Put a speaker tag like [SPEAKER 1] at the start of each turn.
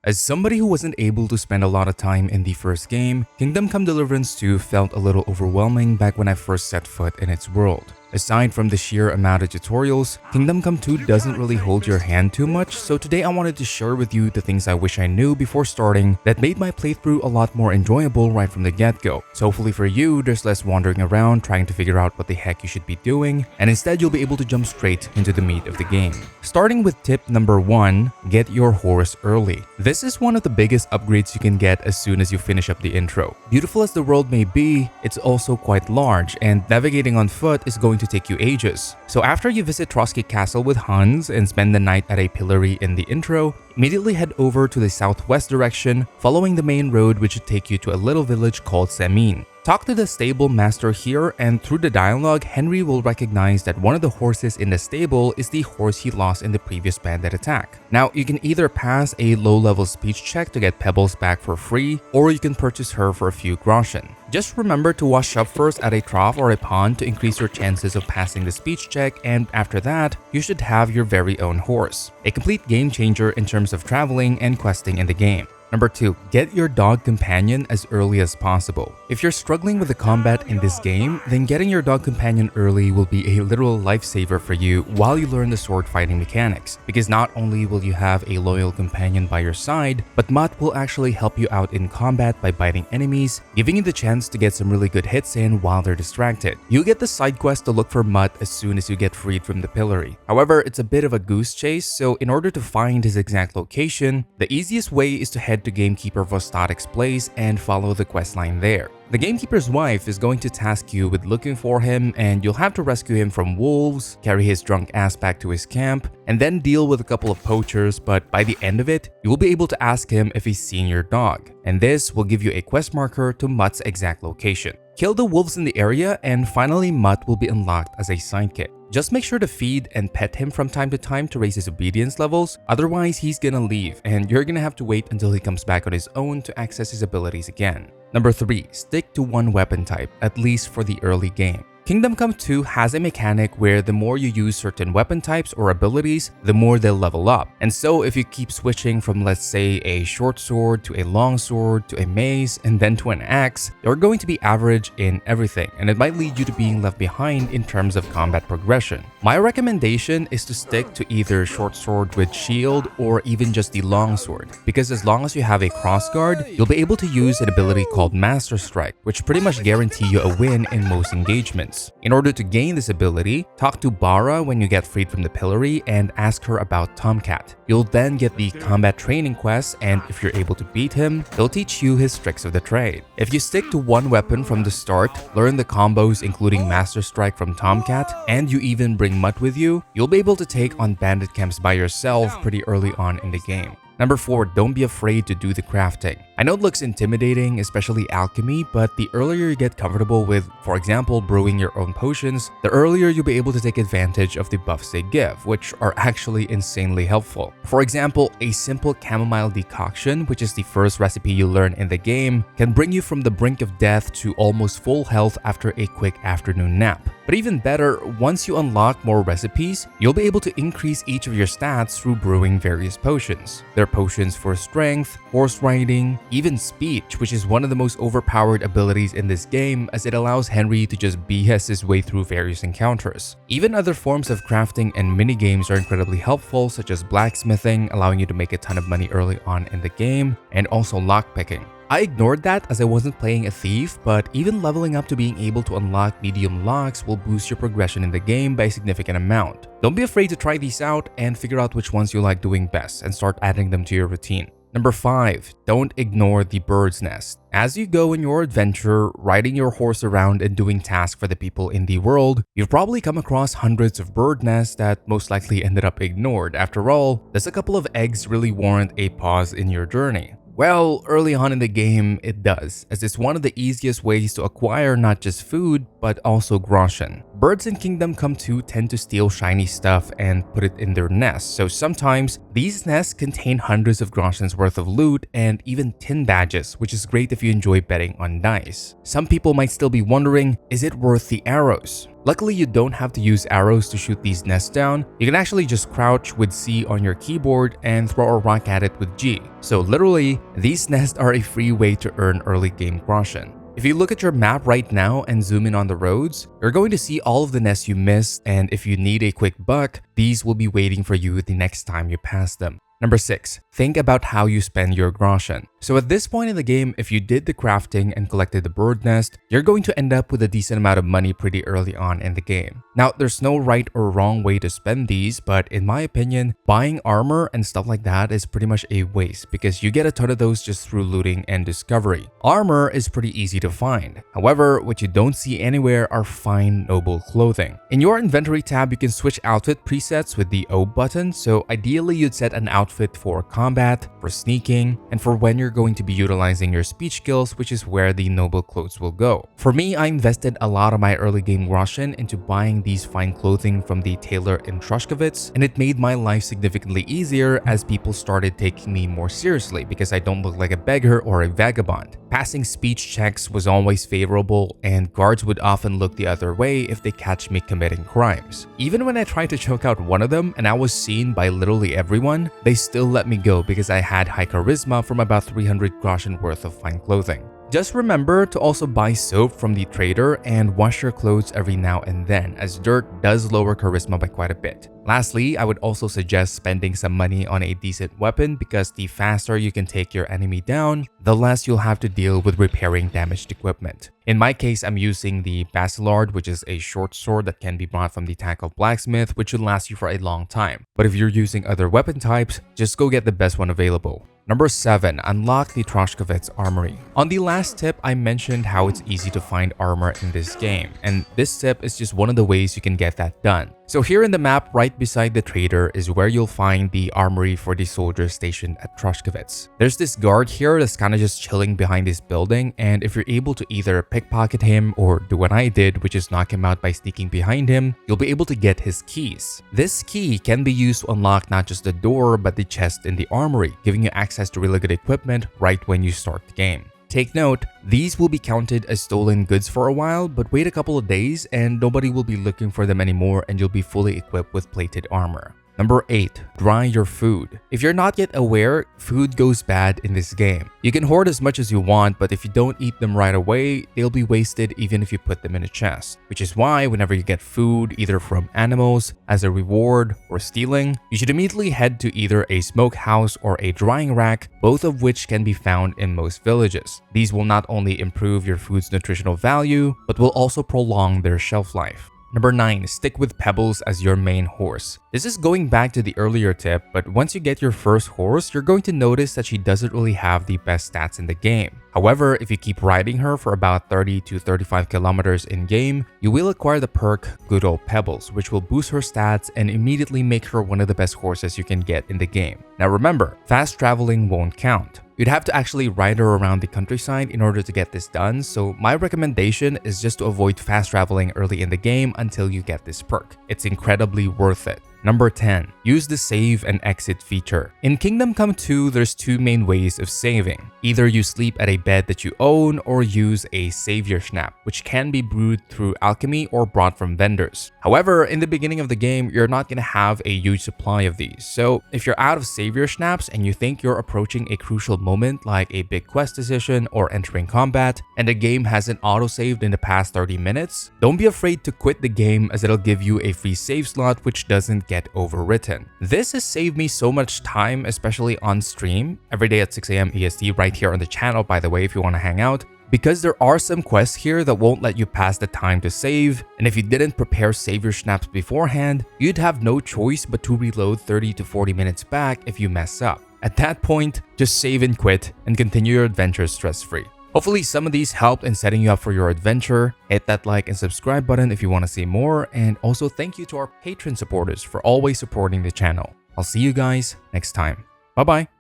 [SPEAKER 1] As somebody who wasn't able to spend a lot of time in the first game, Kingdom Come Deliverance 2 felt a little overwhelming back when I first set foot in its world. Aside from the sheer amount of tutorials, Kingdom Come 2 doesn't really hold your hand too much, so today I wanted to share with you the things I wish I knew before starting that made my playthrough a lot more enjoyable right from the get-go. So hopefully for you, there's less wandering around trying to figure out what the heck you should be doing, and instead you'll be able to jump straight into the meat of the game. Starting with tip number 1, get your horse early. This is one of the biggest upgrades you can get as soon as you finish up the intro. Beautiful as the world may be, it's also quite large, and navigating on foot is going to take you ages. So after you visit Trotsky Castle with Hans and spend the night at a pillory in the intro, immediately head over to the southwest direction, following the main road which should take you to a little village called Semin. Talk to the stable master here, and through the dialogue, Henry will recognize that one of the horses in the stable is the horse he lost in the previous bandit attack. Now, you can either pass a low-level speech check to get Pebbles back for free, or you can purchase her for a few groschen. Just remember to wash up first at a trough or a pond to increase your chances of passing the speech check, and after that, you should have your very own horse. A complete game changer in terms of traveling and questing in the game. Number 2, get your dog companion as early as possible. If you're struggling with the combat in this game, then getting your dog companion early will be a literal lifesaver for you while you learn the sword fighting mechanics, because not only will you have a loyal companion by your side, but Mutt will actually help you out in combat by biting enemies, giving you the chance to get some really good hits in while they're distracted. You'll get the side quest to look for Mutt as soon as you get freed from the pillory. However, it's a bit of a goose chase, so in order to find his exact location, the easiest way is to head to Gamekeeper Vostatik's place and follow the questline there. The Gamekeeper's wife is going to task you with looking for him, and you'll have to rescue him from wolves, carry his drunk ass back to his camp, and then deal with a couple of poachers, but by the end of it, you will be able to ask him if he's seen your dog, and this will give you a quest marker to Mutt's exact location. Kill the wolves in the area, and finally Mutt will be unlocked as a sidekick. Just make sure to feed and pet him from time to time to raise his obedience levels, otherwise he's gonna leave and you're gonna have to wait until he comes back on his own to access his abilities again. Number 3, stick to one weapon type, at least for the early game. Kingdom Come 2 has a mechanic where the more you use certain weapon types or abilities, the more they'll level up. And so if you keep switching from, let's say, a short sword to a long sword to a mace and then to an axe, you're going to be average in everything, and it might lead you to being left behind in terms of combat progression. My recommendation is to stick to either short sword with shield or even just the long sword, because as long as you have a crossguard, you'll be able to use an ability called Master Strike, which pretty much guarantee you a win in most engagements. In order to gain this ability, talk to Bara when you get freed from the pillory and ask her about Tomcat. You'll then get the combat training quest, and if you're able to beat him, he'll teach you his tricks of the trade. If you stick to one weapon from the start, learn the combos including Master Strike from Tomcat, and you even bring Mutt with you, you'll be able to take on bandit camps by yourself pretty early on in the game. Number 4, don't be afraid to do the crafting. I know it looks intimidating, especially alchemy, but the earlier you get comfortable with, for example, brewing your own potions, the earlier you'll be able to take advantage of the buffs they give, which are actually insanely helpful. For example, a simple chamomile decoction, which is the first recipe you learn in the game, can bring you from the brink of death to almost full health after a quick afternoon nap. But even better, once you unlock more recipes, you'll be able to increase each of your stats through brewing various potions. There are potions for strength, horse riding, even speech, which is one of the most overpowered abilities in this game as it allows Henry to just BS his way through various encounters. Even other forms of crafting and minigames are incredibly helpful, such as blacksmithing, allowing you to make a ton of money early on in the game, and also lockpicking. I ignored that as I wasn't playing a thief, but even leveling up to being able to unlock medium locks will boost your progression in the game by a significant amount. Don't be afraid to try these out and figure out which ones you like doing best and start adding them to your routine. Number 5, don't ignore the bird's nest. As you go in your adventure, riding your horse around and doing tasks for the people in the world, you've probably come across hundreds of bird nests that most likely ended up ignored. After all, does a couple of eggs really warrant a pause in your journey? Well, early on in the game, it does, as it's one of the easiest ways to acquire not just food, but also groschen. Birds in Kingdom Come 2 tend to steal shiny stuff and put it in their nests, so sometimes these nests contain hundreds of groschens worth of loot and even tin badges, which is great if you enjoy betting on dice. Some people might still be wondering, is it worth the arrows? Luckily, you don't have to use arrows to shoot these nests down. You can actually just crouch with C on your keyboard and throw a rock at it with G. So literally, these nests are a free way to earn early game groschen. If you look at your map right now and zoom in on the roads, you're going to see all of the nests you missed, and if you need a quick buck, these will be waiting for you the next time you pass them. Number 6. Think about how you spend your groschen. So at this point in the game, if you did the crafting and collected the bird nest, you're going to end up with a decent amount of money pretty early on in the game. Now, there's no right or wrong way to spend these, but in my opinion, buying armor and stuff like that is pretty much a waste because you get a ton of those just through looting and discovery. Armor is pretty easy to find. However, what you don't see anywhere are fine, noble clothing. In your inventory tab, you can switch outfit presets with the O button, so ideally you'd set an outfit for combat, for sneaking, and for when you're going to be utilizing your speech skills, which is where the noble clothes will go. For me, I invested a lot of my early game groschen into buying these fine clothing from the tailor in Troshkovitz, and it made my life significantly easier as people started taking me more seriously because I don't look like a beggar or a vagabond. Passing speech checks was always favorable, and guards would often look the other way if they catch me committing crimes. Even when I tried to choke out one of them and I was seen by literally everyone, they still let me go because I had high charisma from about 300 groschen worth of fine clothing. Just remember to also buy soap from the trader and wash your clothes every now and then, as dirt does lower charisma by quite a bit. Lastly, I would also suggest spending some money on a decent weapon because the faster you can take your enemy down, the less you'll have to deal with repairing damaged equipment. In my case, I'm using the Basilard, which is a short sword that can be brought from the Tackle Blacksmith, which should last you for a long time. But if you're using other weapon types, just go get the best one available. Number 7. Unlock the Troshkovitz Armory. On the last tip, I mentioned how it's easy to find armor in this game, and this tip is just one of the ways you can get that done. So here in the map, right beside the trader is where you'll find the armory for the soldiers stationed at Troshkovitz. There's this guard here that's kind of just chilling behind this building, and if you're able to either pickpocket him or do what I did, which is knock him out by sneaking behind him, you'll be able to get his keys. This key can be used to unlock not just the door, but the chest in the armory, giving you access to really good equipment right when you start the game. Take note, these will be counted as stolen goods for a while, but wait a couple of days and nobody will be looking for them anymore and you'll be fully equipped with plated armor. Number 8. Dry your food. If you're not yet aware, food goes bad in this game. You can hoard as much as you want, but if you don't eat them right away, they'll be wasted even if you put them in a chest. Which is why whenever you get food, either from animals, as a reward, or stealing, you should immediately head to either a smokehouse or a drying rack, both of which can be found in most villages. These will not only improve your food's nutritional value, but will also prolong their shelf life. Number 9. Stick with Pebbles as your main horse. This is going back to the earlier tip, but once you get your first horse, you're going to notice that she doesn't really have the best stats in the game. However, if you keep riding her for about 30 to 35 kilometers in-game, you will acquire the perk Good Old Pebbles, which will boost her stats and immediately make her one of the best horses you can get in the game. Now remember, fast traveling won't count. You'd have to actually ride her around the countryside in order to get this done, so my recommendation is just to avoid fast traveling early in the game until you get this perk. It's incredibly worth it. Number 10. Use the save and exit feature. In Kingdom Come 2, there's two main ways of saving. Either you sleep at a bed that you own or use a savior schnapp, which can be brewed through alchemy or brought from vendors. However, in the beginning of the game, you're not going to have a huge supply of these. So if you're out of savior schnapps and you think you're approaching a crucial moment like a big quest decision or entering combat, and the game hasn't autosaved in the past 30 minutes, don't be afraid to quit the game as it'll give you a free save slot which doesn't get overwritten. This has saved me so much time, especially on stream, every day at 6 AM EST right here on the channel, by the way, if you want to hang out. Because there are some quests here that won't let you pass the time to save, and if you didn't prepare savior schnapps beforehand, you'd have no choice but to reload 30 to 40 minutes back if you mess up. At that point, just save and quit and continue your adventure stress-free. Hopefully some of these helped in setting you up for your adventure. Hit that like and subscribe button if you want to see more, and also thank you to our Patreon supporters for always supporting the channel. I'll see you guys next time. Bye bye.